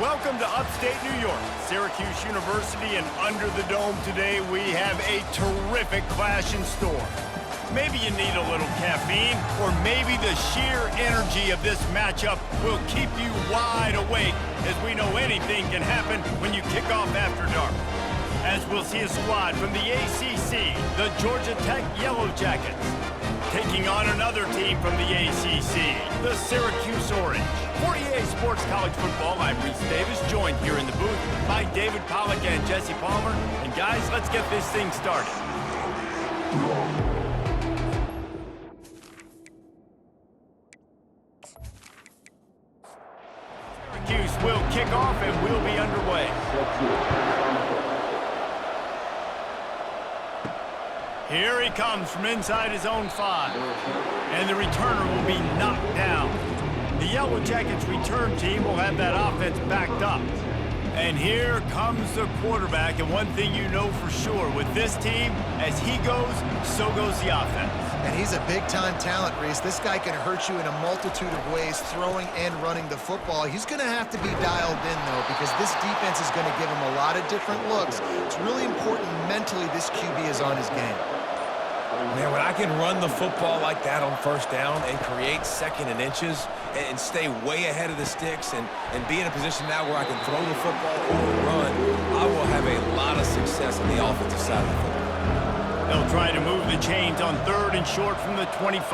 Welcome to upstate New York, Syracuse University, and under the dome today we have a terrific clash in store. Maybe you need a little caffeine, or maybe the sheer energy of this matchup will keep you wide awake, as we know anything can happen when you kick off after dark. As we'll see a squad from the ACC, the Georgia Tech Yellow Jackets, taking on another team from the ACC, the Syracuse Orange. For EA Sports College Football, I'm Reese Davis, joined here in the booth by David Pollack and Jesse Palmer. And guys, let's get this thing started. Syracuse will kick off and we'll be underway. Here he comes from inside his own 5. And the returner will be knocked down. The Yellow Jackets return team will have that offense backed up. And here comes the quarterback. And one thing you know for sure, with this team, as he goes, so goes the offense. And he's a big-time talent, Reese. This guy can hurt you in a multitude of ways, throwing and running the football. He's going to have to be dialed in, though, because this defense is going to give him a lot of different looks. It's really important mentally this QB is on his game. Man, when I can run the football like that on first down and create second and inches and stay way ahead of the sticks and be in a position now where I can throw the football or run, I will have a lot of success on the offensive side of the football. They'll try to move the chains on 3rd and short from the 25.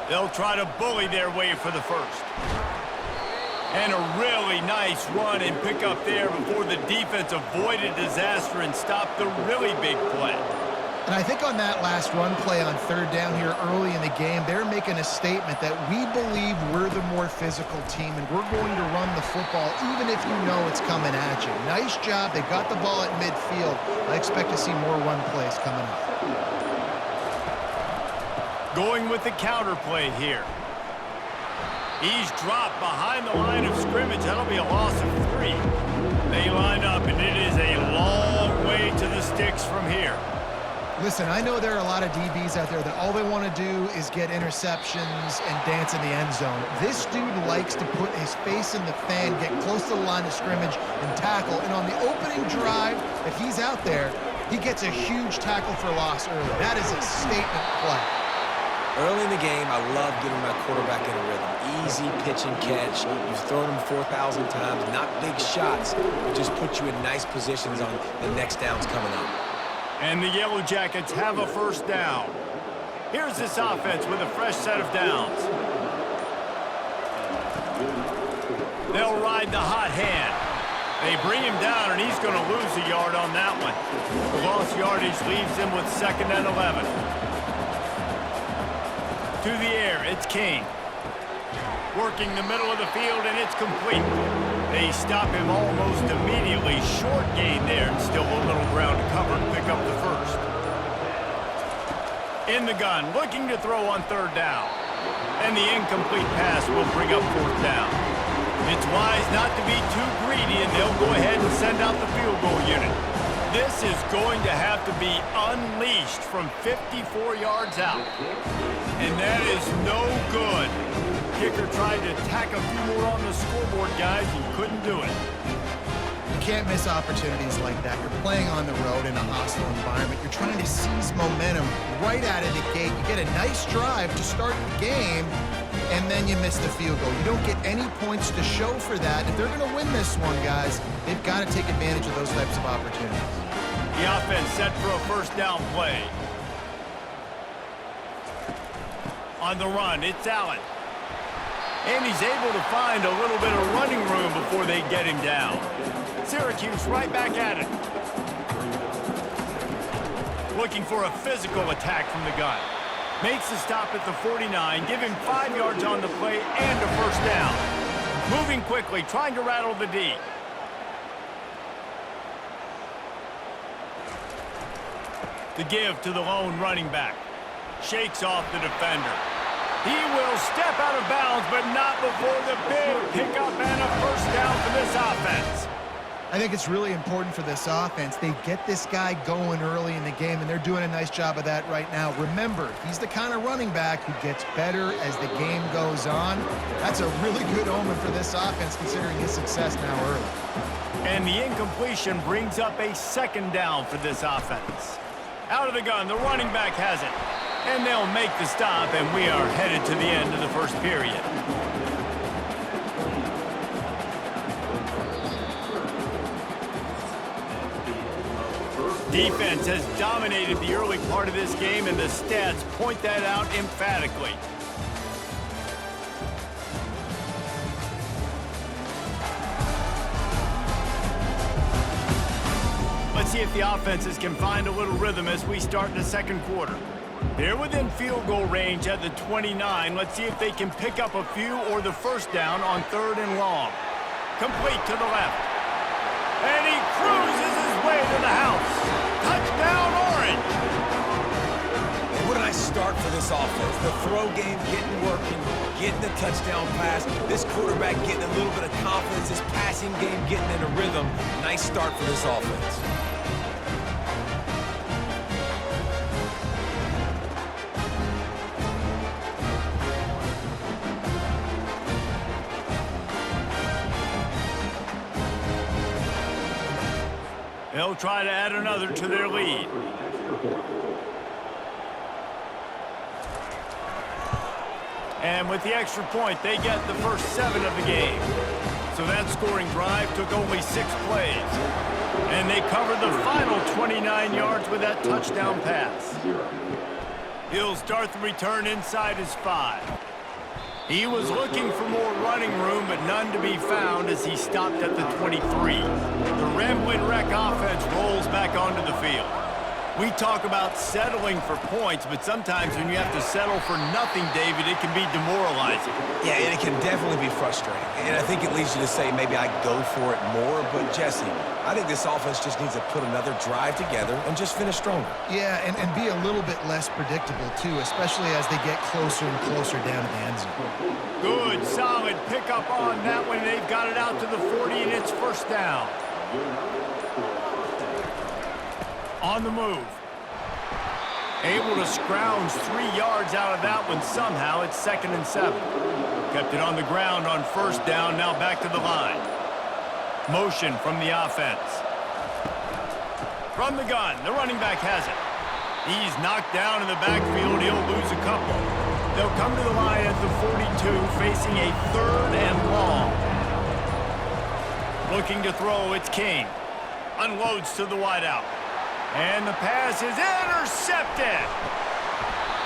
They'll try to bully their way for the first. And a really nice run and pick up there before the defense avoided disaster and stopped the really big play. And I think on that last run play on 3rd down here early in the game, they're making a statement that we believe we're the more physical team and we're going to run the football even if you know it's coming at you. Nice job. They got the ball at midfield. I expect to see more run plays coming up. Going with the counter play here. He's dropped behind the line of scrimmage. That'll be a loss of 3. They line up, and it is a long way to the sticks from here. Listen, I know there are a lot of DBs out there that all they want to do is get interceptions and dance in the end zone. This dude likes to put his face in the fan, get close to the line of scrimmage, and tackle. And on the opening drive that he's out there, he gets a huge tackle for loss early. That is a statement play. Early in the game, I love getting my quarterback in a rhythm. Easy pitch and catch. You've thrown him 4,000 times, not big shots, but just put you in nice positions on the next downs coming up. And the Yellow Jackets have a first down. Here's this offense with a fresh set of downs. They'll ride the hot hand. They bring him down, and he's going to lose a yard on that one. The lost yardage leaves him with 2nd and 11. To the air, it's King. Working the middle of the field, and it's complete. They stop him almost immediately. Short gain there, and still a little ground to cover to pick up the first. In the gun, looking to throw on 3rd down. And the incomplete pass will bring up 4th down. It's wise not to be too greedy, and they'll go ahead and send out the field goal unit. This is going to have to be unleashed from 54 yards out. And that is no good. Kicker tried to tack a few more on the scoreboard, guys, and couldn't do it. You can't miss opportunities like that. You're playing on the road in a hostile environment. You're trying to seize momentum right out of the gate. You get a nice drive to start the game, and then you miss the field goal. You don't get any points to show for that. If they're going to win this one, guys, they've got to take advantage of those types of opportunities. The offense set for a first down play. On the run, it's Allen. And he's able to find a little bit of running room before they get him down. Syracuse right back at it. Looking for a physical attack from the gun. Makes the stop at the 49, give him 5 yards on the play and a first down. Moving quickly, trying to rattle the D. The give to the lone running back. Shakes off the defender. He will step out of bounds, but not before the big pickup and a first down for this offense. I think it's really important for this offense. They get this guy going early in the game, and they're doing a nice job of that right now. Remember, he's the kind of running back who gets better as the game goes on. That's a really good omen for this offense, considering his success now early. And the incompletion brings up a second down for this offense. Out of the gun, the running back has it. And they'll make the stop, and we are headed to the end of the first period. Defense has dominated the early part of this game, and the stats point that out emphatically. Let's see if the offenses can find a little rhythm as we start the second quarter. They're within field goal range at the 29. Let's see if they can pick up a few or the first down on 3rd and long. Complete to the left. And he cruises his way to the house. Touchdown, Orange! And what a nice start for this offense. The throw game getting working, getting the touchdown pass. This quarterback getting a little bit of confidence. This passing game getting in a rhythm. Nice start for this offense. They'll try to add another to their lead. And with the extra point, they get the first 7 of the game. So that scoring drive took only 6 plays. And they covered the final 29 yards with that touchdown pass. He'll start the return inside his 5. He was looking for more running room, but none to be found as he stopped at the 23. The Ramblin' Wreck offense rolls back onto the field. We talk about settling for points, but sometimes when you have to settle for nothing, David, it can be demoralizing. Yeah, and it can definitely be frustrating. And I think it leads you to say maybe I go for it more. But, Jesse, I think this offense just needs to put another drive together and just finish stronger. Yeah, and be a little bit less predictable, too, especially as they get closer and closer down to the end zone. Good, solid pickup on that one. They've got it out to the 40, and it's first down. On the move. Able to scrounge 3 yards out of that one somehow. It's 2nd and 7. Kept it on the ground on first down. Now back to the line. Motion from the offense. From the gun, the running back has it. He's knocked down in the backfield. He'll lose a couple. They'll come to the line at the 42, facing a 3rd and long. Looking to throw, it's King. Unloads to the wideout. And the pass is intercepted.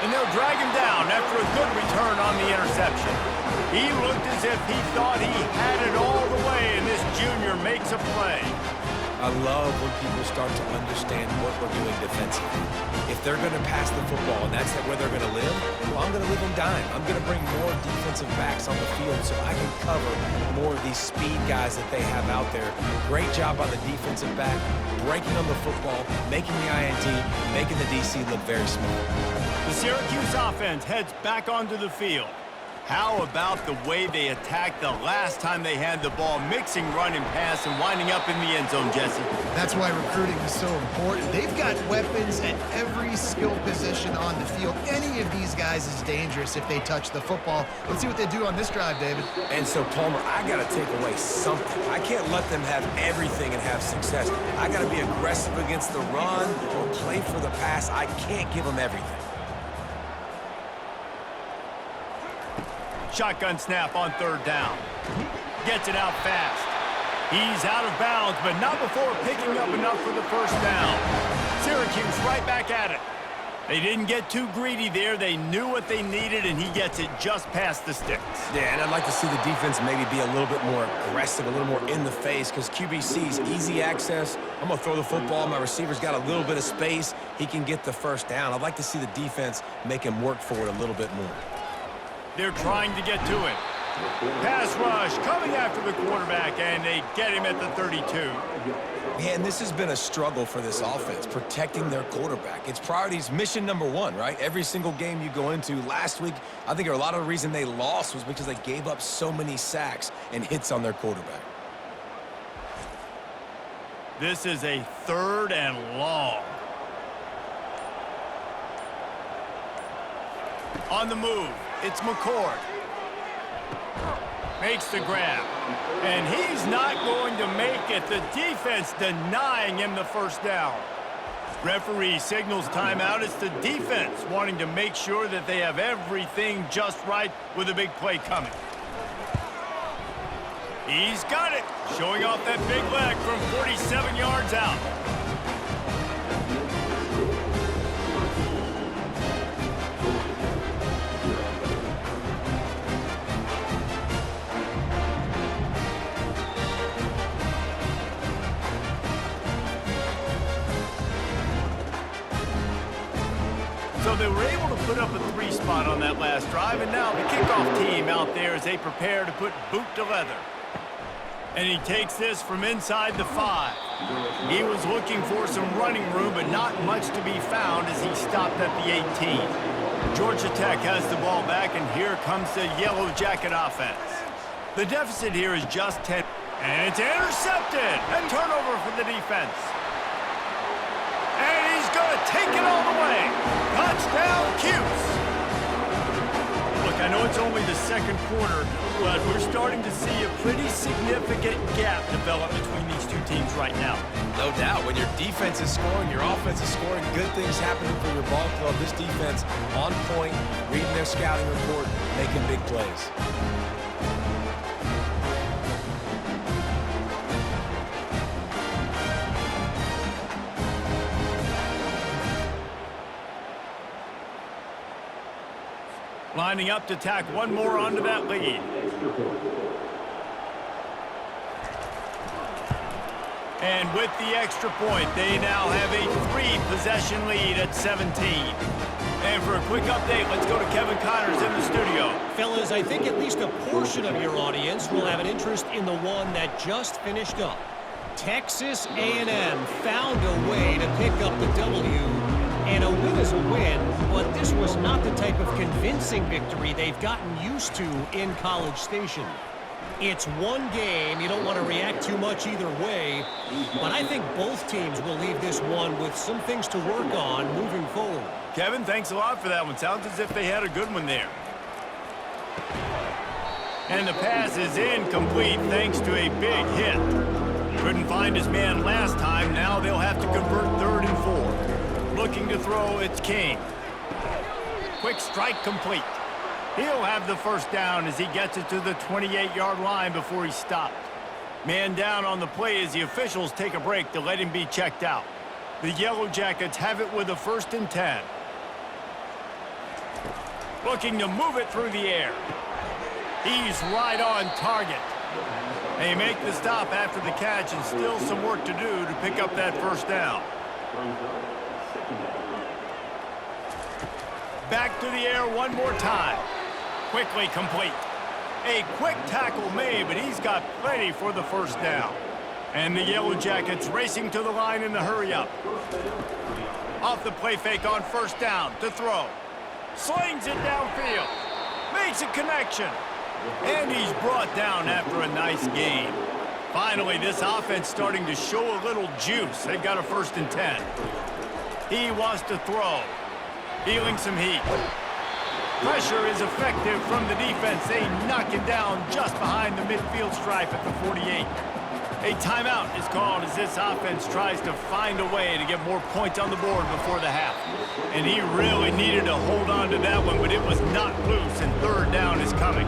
And they'll drag him down after a good return on the interception. He looked as if he thought he had it all the way, and this junior makes a play. I love when people start to understand what we're doing defensively. If they're going to pass the football and that's where they're going to live, well, I'm going to live in dime. I'm going to bring more defensive backs on the field so I can cover more of these speed guys that they have out there. Great job on the defensive back, breaking on the football, making the INT, making the DC look very small. The Syracuse offense heads back onto the field. How about the way they attacked the last time they had the ball, mixing run and pass and winding up in the end zone, Jesse? That's why recruiting is so important. They've got weapons at every skill position on the field. Any of these guys is dangerous if they touch the football. Let's see what they do on this drive, David. And so, Palmer, I got to take away something. I can't let them have everything and have success. I got to be aggressive against the run or play for the pass. I can't give them everything. Shotgun snap on 3rd down. Gets it out fast. He's out of bounds, but not before picking up enough for the first down. Syracuse right back at it. They didn't get too greedy there. They knew what they needed, and he gets it just past the sticks. Yeah, and I'd like to see the defense maybe be a little bit more aggressive, a little more in the face, because QBC's easy access. I'm going to throw the football. My receiver's got a little bit of space. He can get the first down. I'd like to see the defense make him work for it a little bit more. They're trying to get to it. Pass rush coming after the quarterback, and they get him at the 32. Yeah, and this has been a struggle for this offense, protecting their quarterback. It's priorities, mission number 1, right? Every single game you go into. Last week, I think a lot of the reason they lost was because they gave up so many sacks and hits on their quarterback. This is a 3rd and long. On the move, it's McCord. Makes the grab. And he's not going to make it. The defense denying him the first down. Referee signals timeout. It's the defense wanting to make sure that they have everything just right with a big play coming. He's got it. Showing off that big leg from 47 yards out. So they were able to put up a 3 spot on that last drive, and now the kickoff team out there as they prepare to put boot to leather. And he takes this from inside the 5. He was looking for some running room, but not much to be found as he stopped at the 18. Georgia Tech has the ball back, and here comes the Yellow Jacket offense. The deficit here is just 10. And it's intercepted. And turnover for the defense. And he's going to take it all the way. Touchdown, Cuse. Look, I know it's only the second quarter, but we're starting to see a pretty significant gap develop between these two teams right now. No doubt. When your defense is scoring, your offense is scoring, good things happening for your ball club. This defense on point, reading their scouting report, making big plays. Lining up to tack one more onto that lead. And with the extra point, they now have a 3-possession lead at 17. And for a quick update, let's go to Kevin Connors in the studio. Fellas, I think at least a portion of your audience will have an interest in the one that just finished up. Texas A&M found a way to pick up the W. And a win is a win, but this was not the type of convincing victory they've gotten used to in College Station. It's one game. You don't want to react too much either way, but I think both teams will leave this one with some things to work on moving forward. Kevin, thanks a lot for that one. Sounds as if they had a good one there. And the pass is incomplete thanks to a big hit. Couldn't find his man last time. Now they'll have to convert 3rd and 4. Looking to throw, it's King. Quick strike complete. He'll have the first down as he gets it to the 28-yard line before he's stopped. Man down on the play as the officials take a break to let him be checked out. The Yellow Jackets have it with a 1st and 10. Looking to move it through the air. He's right on target. They make the stop after the catch, and still some work to do to pick up that first down. Back to the air one more time. Quickly complete. A quick tackle made, but he's got plenty for the first down. And the Yellow Jackets racing to the line in the hurry-up. Off the play fake on first down to throw. Slings it downfield. Makes a connection. And he's brought down after a nice gain. Finally, this offense starting to show a little juice. They've got a 1st and 10. He wants to throw. Feeling some heat. Pressure is effective from the defense. They knock him down just behind the midfield stripe at the 48. A timeout is called as this offense tries to find a way to get more points on the board before the half. And he really needed to hold on to that one, but it was not loose, and 3rd down is coming.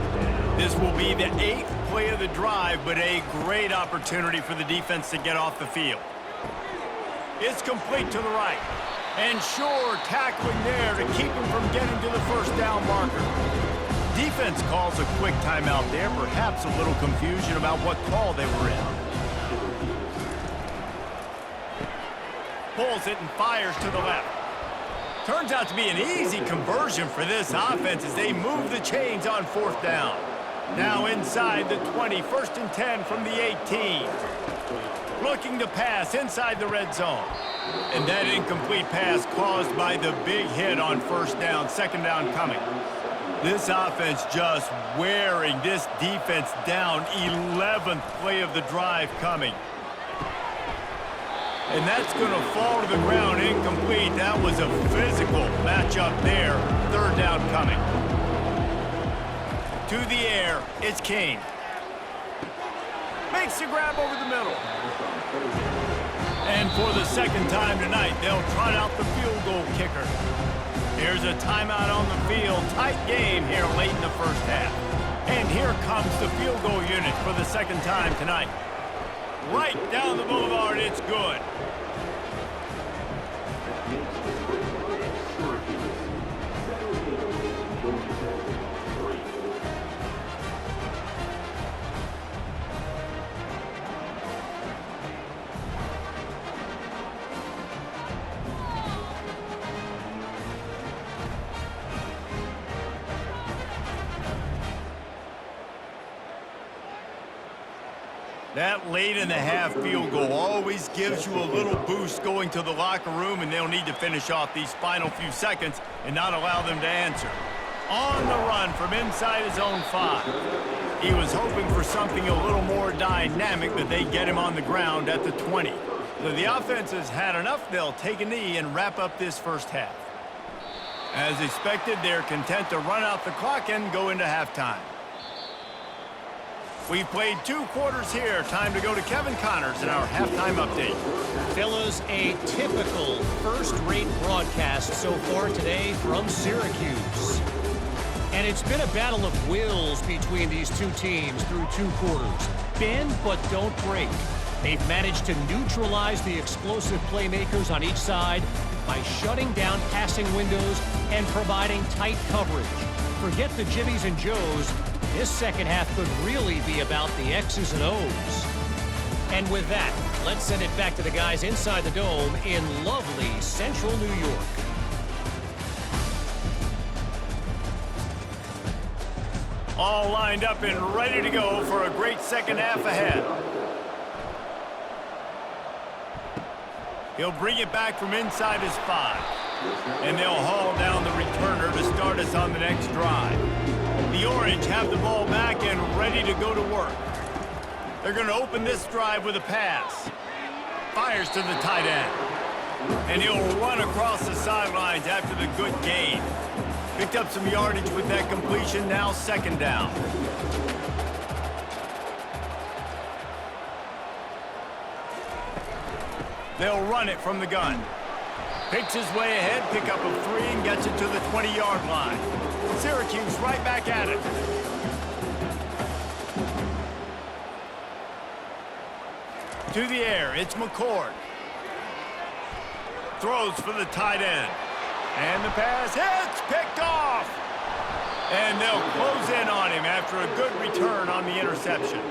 This will be the 8th play of the drive, but a great opportunity for the defense to get off the field. It's complete to the right. And sure, tackling there to keep him from getting to the first down marker. Defense calls a quick timeout there, perhaps a little confusion about what call they were in. Pulls it and fires to the left. Turns out to be an easy conversion for this offense as they move the chains on 4th down. Now inside the 20, 1st and 10 from the 18. Looking to pass inside the red zone. And that incomplete pass caused by the big hit on first down, 2nd down coming. This offense just wearing this defense down. 11th play of the drive coming. And that's going to fall to the ground incomplete. That was a physical matchup there. Third down coming. To the air, it's King. Makes the grab over the middle. And for the second time tonight, they'll trot out the field goal kicker. Here's a timeout on the field. Tight game here late in the first half. And here comes the field goal unit for the second time tonight. Right down the boulevard, it's good. That late in the half field goal always gives you a little boost going to the locker room, and they'll need to finish off these final few seconds and not allow them to answer. On the run from inside his own 5. He was hoping for something a little more dynamic, but they get him on the ground at the 20. So the offense has had enough. They'll take a knee and wrap up this first half. As expected, they're content to run out the clock and go into halftime. We've played 2 quarters here. Time to go to Kevin Connors in our halftime update. Fellas, a typical first-rate broadcast so far today from Syracuse. And it's been a battle of wills between these two teams through 2 quarters. Bend but don't break. They've managed to neutralize the explosive playmakers on each side by shutting down passing windows and providing tight coverage. Forget the Jimmies and Joes. This second half could really be about the X's and O's. And with that, let's send it back to the guys inside the dome in lovely central New York. All lined up and ready to go for a great second half ahead. He'll bring it back from inside his 5. And they'll haul down the returner to start us on the next drive. The Orange have the ball back and ready to go to work. They're going to open this drive with a pass. Fires to the tight end. And he'll run across the sidelines after the good gain. Picked up some yardage with that completion, now second down. They'll run it from the gun. Picks his way ahead, pick up a 3, and gets it to the 20-yard line. Syracuse right back at it. To the air, it's McCord. Throws for the tight end. And the pass hits, picked off. And they'll close in on him after a good return on the interception.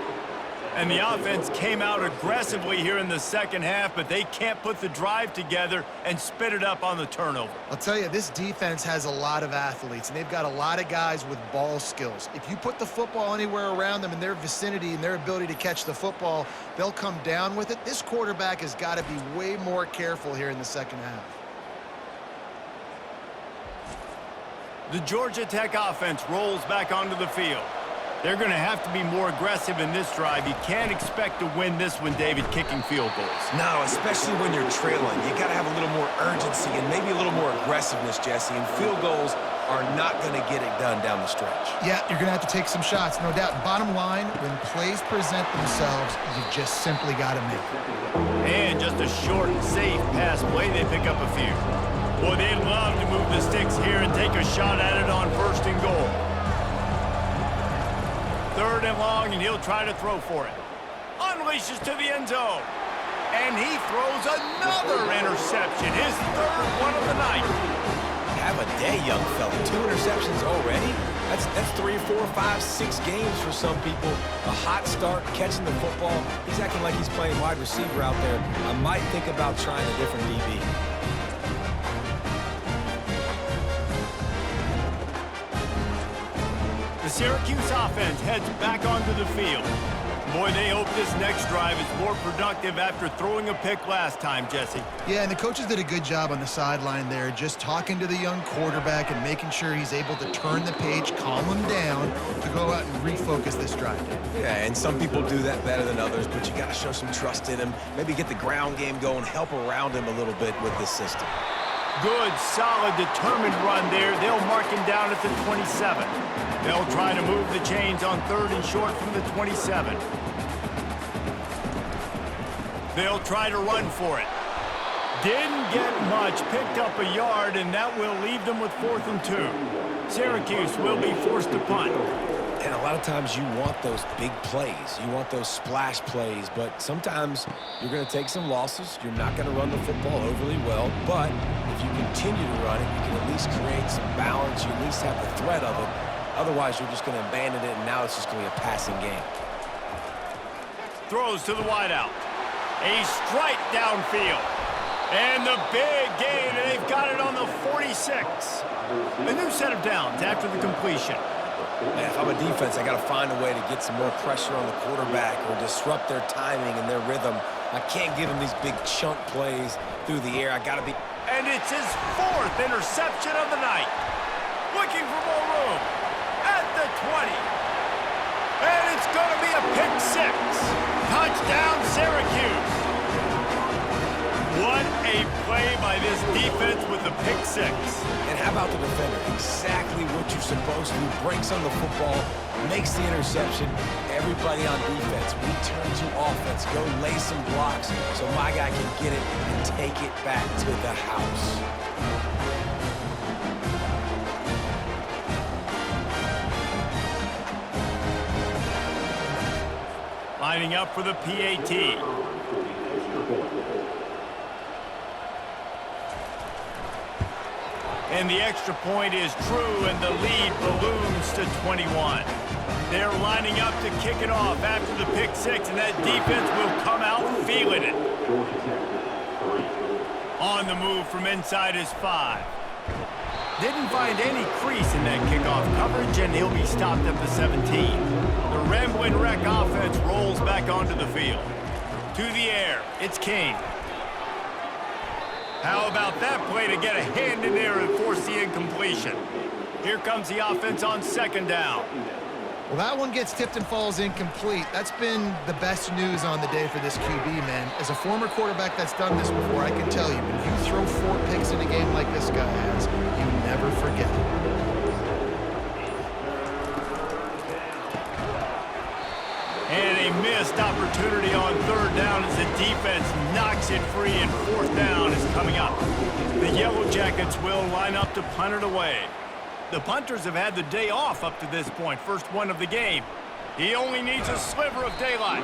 And the offense came out aggressively here in the second half, but they can't put the drive together and spit it up on the turnover. I'll tell you, this defense has a lot of athletes, and they've got a lot of guys with ball skills. If you put the football anywhere around them in their vicinity and their ability to catch the football, they'll come down with it. This quarterback has got to be way more careful here in the second half. The Georgia Tech offense rolls back onto the field. They're going to have to be more aggressive in this drive. You can't expect to win this one, David, kicking field goals. No, especially when you're trailing. You got to have a little more urgency and maybe a little more aggressiveness, Jesse. And field goals are not going to get it done down the stretch. Yeah, you're going to have to take some shots, no doubt. Bottom line, when plays present themselves, you just simply got to make it. And just a short, safe pass play, they pick up a few. Boy, they'd love to move the sticks here and take a shot at it on 1st and goal. 3rd and long, and he'll try to throw for it. Unleashes to the end zone. And he throws another interception, his 3rd one of the night. Have a day, young fella. 2 interceptions already? That's 3, 4, 5, 6 games for some people. A hot start, catching the football. He's acting like he's playing wide receiver out there. I might think about trying a different DB. The Syracuse offense heads back onto the field. Boy, they hope this next drive is more productive after throwing a pick last time, Jesse. Yeah, and the coaches did a good job on the sideline there, just talking to the young quarterback and making sure he's able to turn the page, calm him down to go out and refocus this drive. Yeah, and some people do that better than others, but you got to show some trust in him. Maybe get the ground game going, help around him a little bit with this system. Good, solid, determined run there. They'll mark him down at the 27. They'll try to move the chains on 3rd and short from the 27. They'll try to run for it. Didn't get much, picked up a yard, and that will leave them with 4th and 2. Syracuse will be forced to punt. And a lot of times you want those big plays. You want those splash plays, but sometimes you're going to take some losses. You're not going to run the football overly well, but if you continue to run it, you can at least create some balance. You at least have the threat of it. Otherwise, you're just going to abandon it, and now it's just going to be a passing game. Throws to the wideout. A strike downfield. And the big gain, and they've got it on the 46. A new set of downs after the completion. Man, if I'm a defense, I got to find a way to get some more pressure on the quarterback or disrupt their timing and their rhythm. I can't give them these big chunk plays through the air. I got to be... And it's his 4th interception of the night. Looking for more room at the 20. And it's going to be a pick 6. Touchdown, Syracuse. What a play by this defense with the pick 6. And how about the defender? Exactly what you're supposed to do. Breaks on the football, makes the interception. Everybody on defense, we turn to offense. Go lay some blocks so my guy can get it and take it back to the house. Lining up for the PAT. And the extra point is true, and the lead balloons to 21. They're lining up to kick it off after the pick 6, and that defense will come out feeling it. On the move from inside his 5. Didn't find any crease in that kickoff coverage, and he'll be stopped at the 17. The Ramblin' Wreck offense rolls back onto the field. To the air, it's King. How about that play to get a hand in there and force the incompletion? Here comes the offense on 2nd down. Well, that one gets tipped and falls incomplete. That's been the best news on the day for this QB, man. As a former quarterback that's done this before, I can tell you, when you throw 4 picks in a game like this guy has, you never forget it. And a missed opportunity on 3rd down as the defense knocks it free, and 4th down is coming up. The Yellow Jackets will line up to punt it away. The punters have had the day off up to this point, first one of the game. He only needs a sliver of daylight.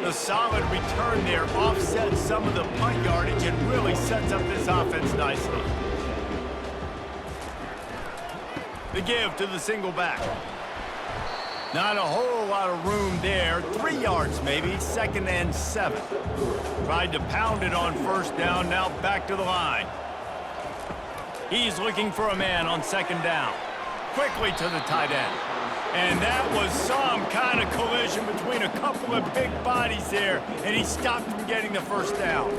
The solid return there offsets some of the punt yardage and really sets up this offense nicely. The give to the single back. Not a whole lot of room there. 3 yards maybe, 2nd and 7. Tried to pound it on 1st down, now back to the line. He's looking for a man on 2nd down. Quickly to the tight end. And that was some kind of collision between a couple of big bodies there, and he stopped from getting the 1st down.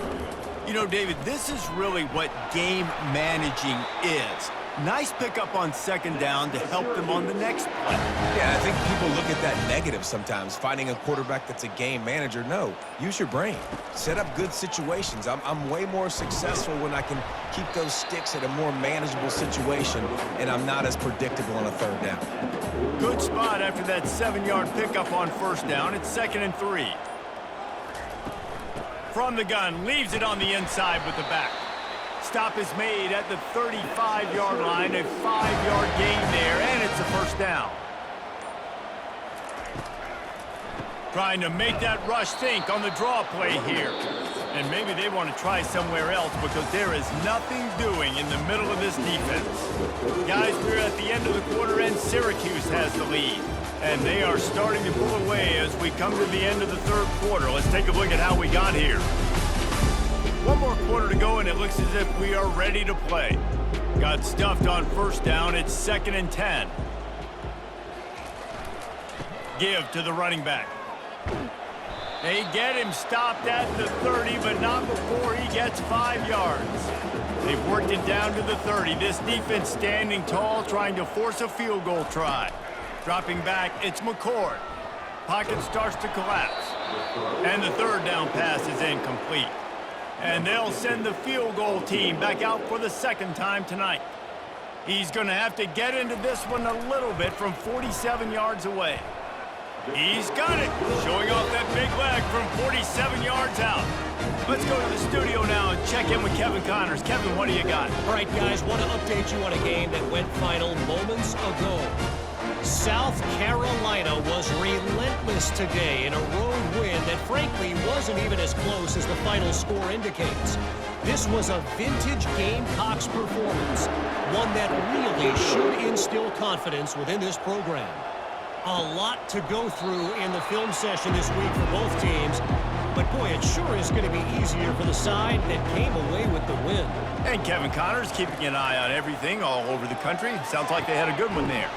You know, David, this is really what game managing is. Nice pickup on 2nd down to help them on the next play. Yeah, I think people look at that negative sometimes, finding a quarterback that's a game manager. No, use your brain. Set up good situations. I'm way more successful when I can keep those sticks at a more manageable situation, and I'm not as predictable on a 3rd down. Good spot after that 7-yard pickup on 1st down. It's 2nd and 3. From the gun, leaves it on the inside with the back. Stop is made at the 35-yard line, a 5-yard gain there, and it's a 1st down. Trying to make that rush think on the draw play here. And maybe they want to try somewhere else because there is nothing doing in the middle of this defense. Guys, we're at the end of the quarter, and Syracuse has the lead. And they are starting to pull away as we come to the end of the 3rd quarter. Let's take a look at how we got here. One more quarter to go, and it looks as if we are ready to play. Got stuffed on 1st down. It's 2nd and 10. Give to the running back. They get him stopped at the 30, but not before he gets 5 yards. They've worked it down to the 30. This defense standing tall, trying to force a field goal try. Dropping back, it's McCord. Pocket starts to collapse. And the third down pass is incomplete. And they'll send the field goal team back out for the second time tonight. He's going to have to get into this one a little bit from 47 yards away. He's got it, showing off that big leg from 47 yards out. Let's go to the studio now and check in with Kevin Connors. Kevin, what do you got? All right, guys, want to update you on a game that went final moments ago. South Carolina was relentless today in a road win that frankly wasn't even as close as the final score indicates. This was a vintage Gamecocks performance, one that really should instill confidence within this program. A lot to go through in the film session this week for both teams, but boy, it sure is going to be easier for the side that came away with the win. And Kevin Connors keeping an eye on everything all over the country. Sounds like they had a good one there.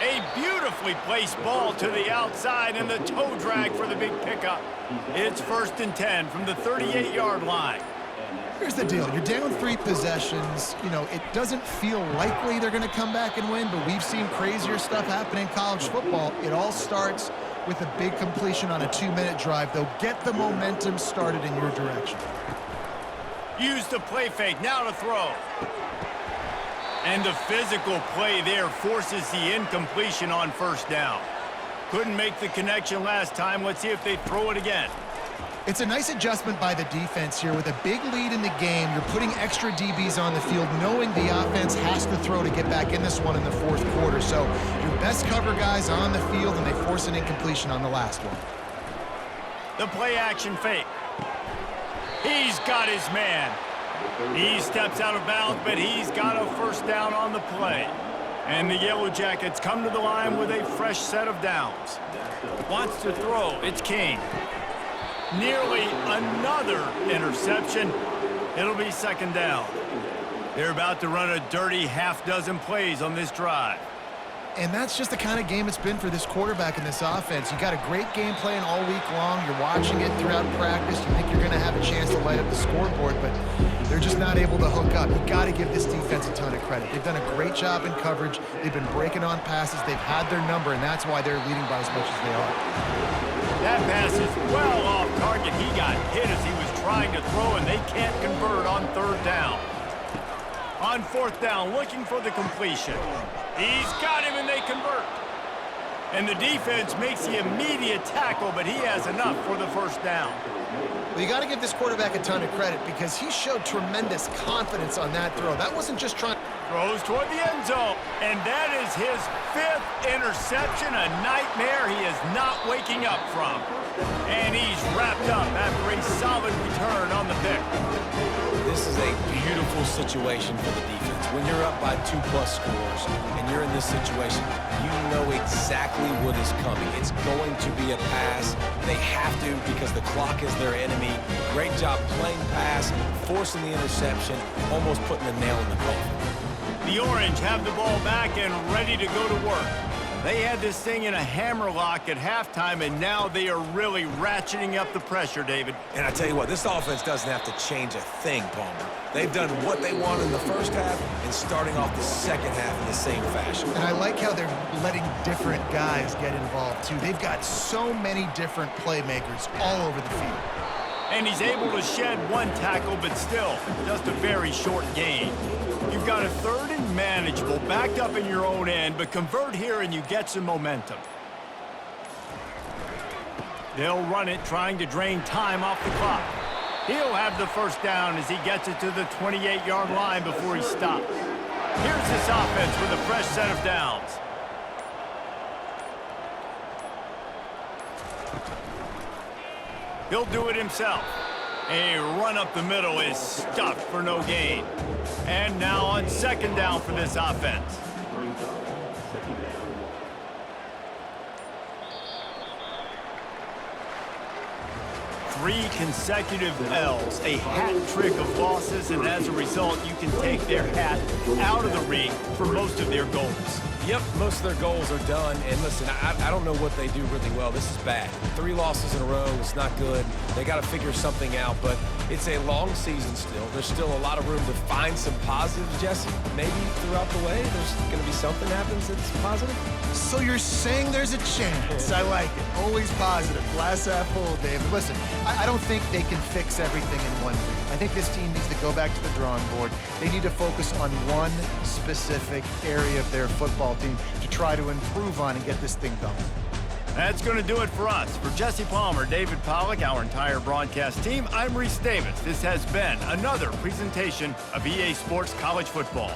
A beautifully placed ball to the outside and the toe drag for the big pickup. It's 1st and 10 from the 38-yard line. Here's the deal. You're down 3 possessions. You know, it doesn't feel likely they're going to come back and win, but we've seen crazier stuff happen in college football. It all starts with a big completion on a 2-minute drive. They'll get the momentum started in your direction. Use the play fake. Now to throw. And the physical play there forces the incompletion on 1st down. Couldn't make the connection last time. Let's see if they throw it again. It's a nice adjustment by the defense here. With a big lead in the game, you're putting extra DBs on the field, knowing the offense has to throw to get back in this one in the 4th quarter. So your best cover guys on the field, and they force an incompletion on the last one. The play action fake. He's got his man. He steps out of bounds, but he's got a 1st down on the play. And the Yellow Jackets come to the line with a fresh set of downs. Wants to throw. It's King. Nearly another interception. It'll be 2nd down. They're about to run a dirty half-dozen plays on this drive. And that's just the kind of game it's been for this quarterback and this offense. You got a great game plan all week long. You're watching it throughout practice. You think you're going to have a chance to light up the scoreboard, but they're just not able to hook up. You got to give this defense a ton of credit. They've done a great job in coverage. They've been breaking on passes. They've had their number, and that's why they're leading by as much as they are. That pass is well off target. He got hit as he was trying to throw, and they can't convert on 3rd down. On 4th down, looking for the completion. He's got him, and they convert. And the defense makes the immediate tackle, but he has enough for the 1st down. Well, you got to give this quarterback a ton of credit because he showed tremendous confidence on that throw. That wasn't just trying... Throws toward the end zone, and that is his 5th interception, a nightmare he is not waking up from. And he's wrapped up after a solid return on the pick. This is a beautiful situation for the defense. When you're up by 2+ scores and you're in this situation, you know exactly what is coming. It's going to be a pass. They have to because the clock is their enemy. Great job playing pass, forcing the interception, almost putting the nail in the coffin. The Orange have the ball back and ready to go to work. They had this thing in a hammerlock at halftime, and now they are really ratcheting up the pressure, David. And I tell you what, this offense doesn't have to change a thing, Palmer. They've done what they want in the 1st half and starting off the 2nd half in the same fashion. And I like how they're letting different guys get involved, too. They've got so many different playmakers all over the field. And he's able to shed 1 tackle, but still, just a very short gain. You've got a 3rd and manageable, backed up in your own end, but convert here and you get some momentum. They'll run it, trying to drain time off the clock. He'll have the 1st down as he gets it to the 28-yard line before he stops. Here's this offense with a fresh set of downs. He'll do it himself. A run up the middle is stuffed for no gain. And now on 2nd down for this offense. Three consecutive L's, a hat trick of losses, and as a result, you can take their hat out of the ring for most of their goals. Yep, most of their goals are done. And listen, I don't know what they do really well. This is bad. 3 losses in a row is not good. They got to figure something out, but it's a long season still. There's still a lot of room to find some positives, Jesse. Maybe throughout the way, there's going to be something happens that's positive. So you're saying there's a chance. I like it. Always positive. Glass half full, David. Listen, I don't think they can fix everything in one week. I think this team needs to go back to the drawing board. They need to focus on one specific area of their football team to try to improve on and get this thing going. That's going to do it for us. For Jesse Palmer, David Pollack, our entire broadcast team, I'm Reese Davis. This has been another presentation of EA Sports College Football.